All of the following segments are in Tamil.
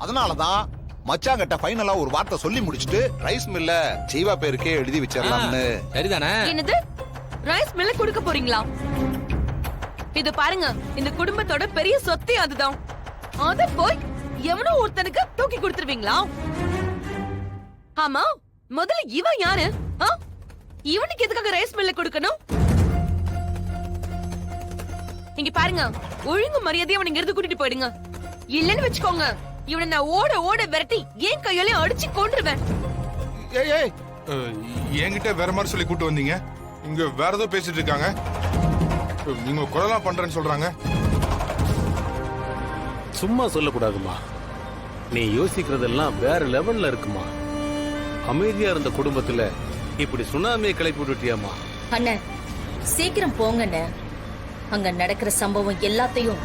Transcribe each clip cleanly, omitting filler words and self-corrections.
அதனாலதான் மச்சாங்கிட்ட ஃபைனலா ஒரு வார்த்தை சொல்லி முடிச்சிட்டு ரைஸ் மில்ல ஜீவா பேருக்கே எழுதி வச்சிடலாம்னு. சரிதானே? என்னது ரைஸ் மில்ல கொடுக்க போறீங்களா? இது பாருங்க, இந்த குடும்பத்தோட பெரிய சொத்தே அதுதான். அத போய் எவனோ ஒருத்தனுக்கு தூக்கி கொடுத்துருவீங்களா? ஆமா, முதல்ல இவன் யாரு? இவனுக்கு எதுக்காக ரைஸ் மில்ல கொடுக்கணும்? இங்க பாருங்க, ஒழுங்கு மரியாதையா அவன் இங்க இருந்து கூட்டிட்டு போயிடுங்க. இல்லன்னு வச்சுக்கோங்க, இவனை நான் ஓட ஓட விரட்டி ஏன் கையாலையும் அடிச்சு கொன்றுவேன். ஏய் என்கிட்ட வேற மாதிரி சொல்லி கூட்டு வந்தீங்க, இங்க வேற ஏதோ பேசிட்டு இருக்காங்க. நீங்க கொலைலாம் பண்றேன்னு சொல்றாங்க. சும்மா சொல்லக்கூடாதுமா, நீ யோசிக்கிறதெல்லாம் வேற லெவல்ல இருக்குமா. அமைதியா இருந்த குடும்பத்துல இப்படி சுனாமியை கிளப்பி விட்டுட்டியாமா. அண்ணன் சீக்கிரம் போங்கண்ணே. அங்க நடக்கிற சம்பவம் எல்லாத்தையும்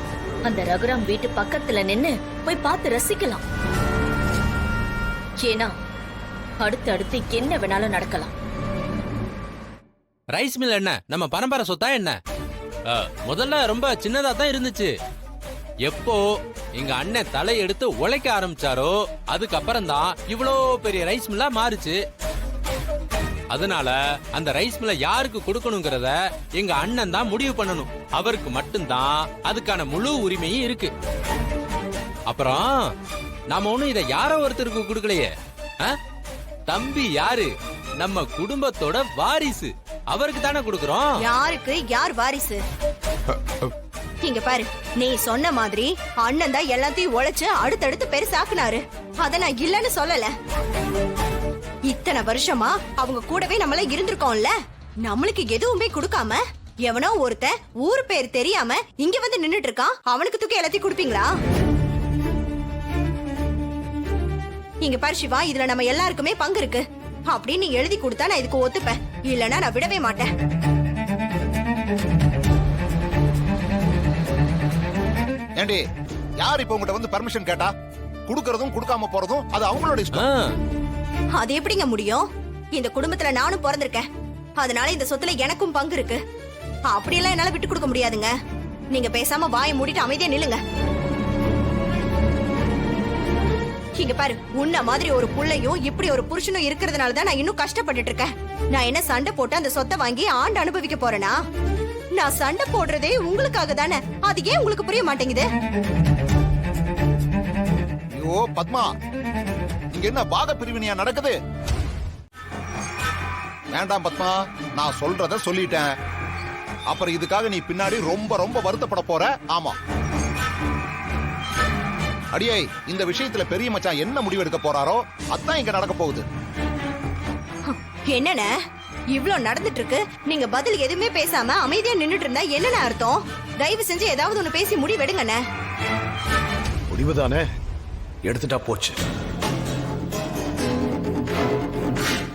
அந்த ரகுராம் வீட்டு பக்கத்துல நின்னு போய் பார்த்து ரசிக்கலாம். ஏன்னா அடுத்து என்ன வேணாலும் நடக்கலாம். ரைஸ் மில் என்ன நம்ம பரம்பரை சொத்தா என்ன? முதல்ல ரொம்ப சின்னதா தான் இருந்துச்சு. எப்போ எங்க அண்ணன் தலை எடுத்து உழைக்க ஆரம்பிச்சாரோ அதுக்கப்புறம் தான் இவ்வளோ பெரிய ரைஸ் மில்லா மாறுச்சு. அதனால அந்த ரைஸ் மில்ல யாருக்கு கொடுக்கணுங்கிறத எங்க அண்ணன் தான் முடிவு பண்ணணும். அவருக்கு மட்டும்தான் அதுக்கான முழு உரிமையும் இருக்கு. அப்புறம் நாம ஒண்ணும் இதை யாரோ ஒருத்தருக்கு கொடுக்கலையே. தம்பி யாரு? நம்ம குடும்பத்தோட வாரிசு, அவருக்கு தானே கொடுக்கறோம். யாருக்கு யார் வாரிசு? இங்க பாரு, நீ சொன்ன மாதிரி அண்ணன் தான் எல்லாத்தையும் உழைச்சு அடுத்தடுத்து பெருசாக்குனாரு. அத நான் இல்லன்னு சொல்லல. இத்தனை வருஷமா அவங்க கூடவே நம்மள இருந்திருக்கோம்ல. நம்மளுக்கு எதுவுமே கொடுக்காம எவனோ ஒருத்தன் ஊர் பேர் தெரியாம இங்க வந்து நின்னுட்டு இருக்கான். அவனுக்கு தூக்கி எல்லாத்தையும் கொடுப்பீங்களா? இங்க பாரு சிவா, இதுல நம்ம எல்லாருக்குமே பங்கு இருக்கு அப்படின்னு நீ எழுதி கொடுத்தா நான் இதுக்கு ஒத்துப்பேன். இல்லன்னா நான் விடவே மாட்டேன். ஏண்டி, யார் இப்ப உங்ககிட்ட வந்து பர்மிஷன் கேட்டா? குடுக்கறதும் குடுக்காம போறதும் அது அவங்களோட இஷ்டம். அது எப்படிங்க முடியும்? இந்த குடும்பத்துல நானும் பிறந்திருக்கேன். அதனால இந்த சொத்துல எனக்கும் பங்கு இருக்கு. அப்படியெல்லாம் என்னால விட்டு கொடுக்க முடியாதுங்க. நீங்க பேசாம வாயை மூடிட்டு அமைதியா நில்லுங்க. இங்க பாரு, உன்ன மாதிரி ஒரு புள்ளையும் இப்படி ஒரு புருஷனும் இருக்கிறதுனால தான் நான் இன்னும் கஷ்டப்பட்டுட்டு இருக்கேன். நான் என்ன சண்டை போட்டு அந்த சொத்தை வாங்கி ஆண்டு அனுபவிக்க போறேனா? நான் சண்டை போடுறதே உங்களுக்காக தானே. அது ஏன் உங்களுக்கு புரிய மாட்டேங்குது? ஐயோ பத்மா, இங்க என்ன பாக பிரிவினையா நடக்குது? வேண்டாம் பத்மா, நான் சொல்றத சொல்லிட்டேன். அப்புறம் இதுக்காக நீ பின்னாடி ரொம்ப ரொம்ப வருத்தப்பட போற. ஆமா அடியே, இந்த விஷயத்துல பெரிய மச்சான் என்ன முடிவு எடுக்க போறாரோ அதான் இங்க நடக்க போகுது. என்னண்ணே இவ்ளோ நடந்துட்டு இருக்கு, நீங்க பதில் எதுவுமே பேசாம அமைதியா நின்னுட்டு இருந்தா என்னென்ன அர்த்தம்? தயவு செஞ்சு ஏதாவது ஒண்ணு பேசி முடிவெடுங்கண்ணே. முடிவுதானே எடுத்துட்டா போச்சு.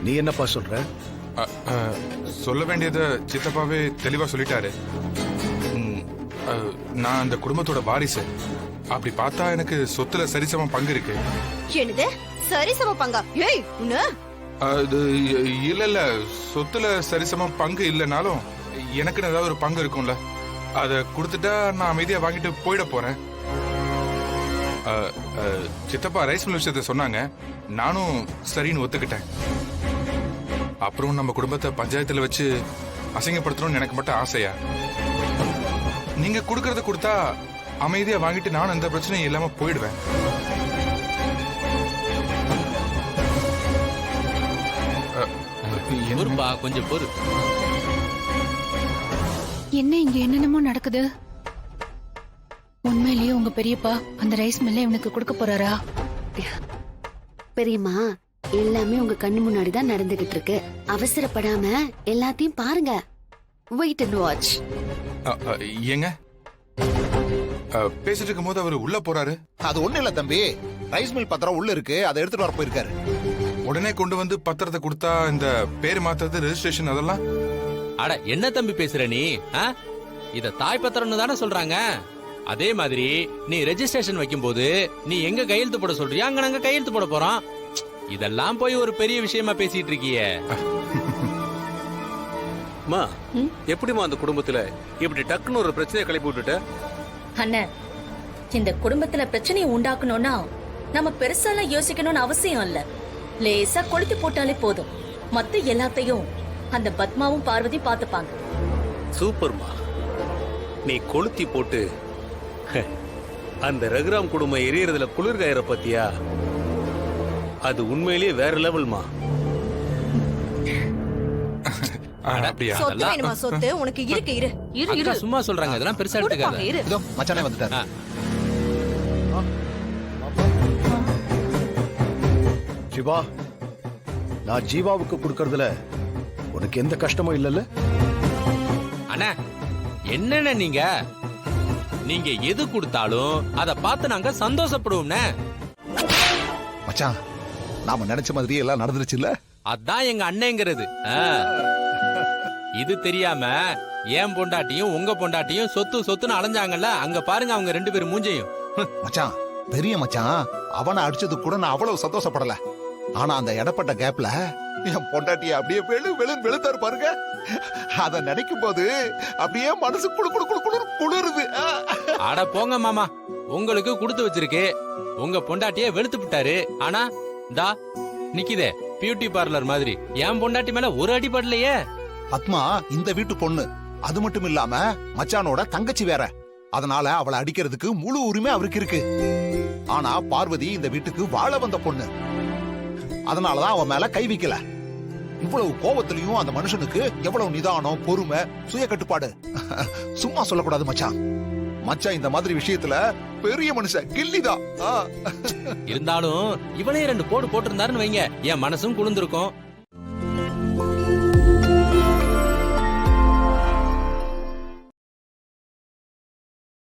நீ என்னப்பா சொல்ற? சொல்ல வேண்டியத சித்தப்பாவே தெளிவா சொல்லிட்டாரு. நான் அந்த குடும்பத்தோட வாரிசு. அப்படி பார்த்தா எனக்கு சொத்துல சரிசம பங்கு இருக்கு. என்னது சரிசம பங்கா? ஏய் உன்ன அது இல்ல, சொத்துல சரிசம பங்கு இல்லைனாலும் எனக்கு ஏதாவது ஒரு பங்கு இருக்கும்ல. அத கொடுத்துட்டா நான் அமைதியா வாங்கிட்டு போயிட போறேன். சித்தப்பா ரைஸ் மில் விஷயத்த சொன்னாங்க, நானும் சரின்னு ஒத்துக்கிட்டேன். அப்புறம் நம்ம குடும்பத்தை பஞ்சாயத்துல வச்சு அசிங்கப்படுத்தணும்னு எனக்கு மட்டும் ஆசையா? நீங்க கொடுக்கறத கொடுத்தா அமைதியா வாங்கிட்டு நானும் எந்த பிரச்சனையும் இல்லாம போயிடுவேன். கொஞ்சம் பொறு. என்ன இங்க என்னென்னமோ நடக்குது? உண்மையிலேயே உங்க பெரியப்பா அந்த ரைஸ் மில்ல இவனுக்கு கொடுக்க போறாரா? பெரியம்மா, எல்லாமே உங்க கண்ணு முன்னாடி தான் நடந்துகிட்டு இருக்கு. அவசரப்படாம எல்லாத்தையும் பாருங்க. Wait and watch. ஏங்க பேசிட்டு இருக்கும் போது அவர் உள்ள போறாரு. அது ஒண்ணு இல்ல தம்பி, ரைஸ் மில் பத்திரம் உள்ள இருக்கு, அதை எடுத்துட்டு வர போயிருக்காரு. உடனே கொண்டு வந்து பத்திரத்தை கொடுத்தா இந்த பேர் மாத்துறது, ரெஜிஸ்ட்ரேஷன் அதெல்லாம். அட என்ன தம்பி பேசுற நீ? இத தாய் பத்திரம்னு தானே சொல்றாங்க. அதே மாதிரி நீ ரெஜிஸ்ட்ரேஷன் வைக்கும் போது நீ எங்க கையெழுத்து போட சொல்றியா, அங்க நாங்க கையெழுத்து போட போறோம். இதெல்லாம் போய் ஒரு பெரிய விஷயமா பேசிட்டு இருக்கியே. எப்படிமா அந்த குடும்பத்துல இப்படி டக்குன்னு ஒரு பிரச்சனையை கிளப்பி விட்டுட்ட? அண்ணன், இந்த குடும்பத்துல பிரச்சனையை உண்டாக்கணும்னா நம்ம பெருசாலாம் யோசிக்கணும்னு அவசியம் இல்ல. லேசா கொளுத்தி போட்டாலே போதும். மத்த எல்லாத்தையும் அந்த பத்மாவும் பார்வதி பாத்துப்பாங்க. சூப்பர்மா. நீ கொளுத்தி போட்டு அந்த ரகுராம் குடும்பம் எரியறதுல குளிர்காயற பத்தியா? அது உண்மையிலேயே வேற லெவல்மா. அப்படியா? சொத்து வேணுமா? சொத்து உனக்கு இருக்கு. இரு இரு இரு அக்கா சும்மா சொல்றாங்க, இதெல்லாம் பெருசா கொடுப்பாங்க எடுத்துக்காத. இரு. இதோ மச்சானே வந்துட்டாரு. சிவா, நான் ஜீவாவுக்கு கொடுக்கறதுல உனக்கு எந்த கஷ்டமும் இல்லைல்ல? அண்ணா என்னண்ணே நீங்க எது கொடுத்தாலும் அத பார்த்து நாங்க சந்தோஷப்படுவோம்ண்ணே. மச்சான், நாம நினைச்ச மாதிரியே எல்லாம் நடந்துருச்சு இல்ல? அதான் எங்க அண்ணங்கிறது. இது தெரியாம ஏன் பொண்டாட்டியும் உங்க பொண்டாட்டியும் சொத்து சொத்துன்னு அலைஞ்சாங்கல்ல, அங்க பாருங்க அவங்க 2 பேரும் மூஞ்சையும். மச்சான், பெரிய மச்சான், அவனை அடிச்சது கூட நான் அவ்வளவு சந்தோஷப்படல. ஆனா அந்த இடப்பட்ட கேப்ல என் பொண்டாட்டிய அப்படியே வெளுத்தாரு பாருங்க. அத நினைக்கும் போது அப்படியே மனசு குளிருது. அட போங்க மாமா, உங்களுக்கு கொடுத்து வச்சிருக்கு. உங்க பொண்டாட்டிய வெளுத்து விட்டாரு. ஆனா தா நிக்குதே பியூட்டி பார்லர் மாதிரி. என் பொண்டாட்டி மேல ஒரு அடி படலையே. பத்மா இந்த வீட்டு பொண்ணு. அது மட்டும் இல்லாம மச்சானோட தங்கச்சி வேற. அதனால அவளை அடிக்கிறதுக்கு முழு உரிமை அவருக்கு இருக்கு. ஆனா பார்வதி இந்த வீட்டுக்கு வாழ வந்த பொண்ணு. அதனாலதான் அவன் மேல கை வைக்கல. இவ்வளவு கோபத்திலையும் அந்த மனுஷனுக்கு எவ்வளவு நிதானம், பொறுமை, சுய கட்டுப்பாடு. சும்மா சொல்லக்கூடாது மச்சான். மச்சான் இந்த மாதிரி விஷயத்துல பெரிய மனுஷன், கில்லிதான். இருந்தாலும் இவளே 2 போடு போட்டிருந்தாருன்னு வைங்க, என் மனசும் குளிர்ந்திருக்கும்.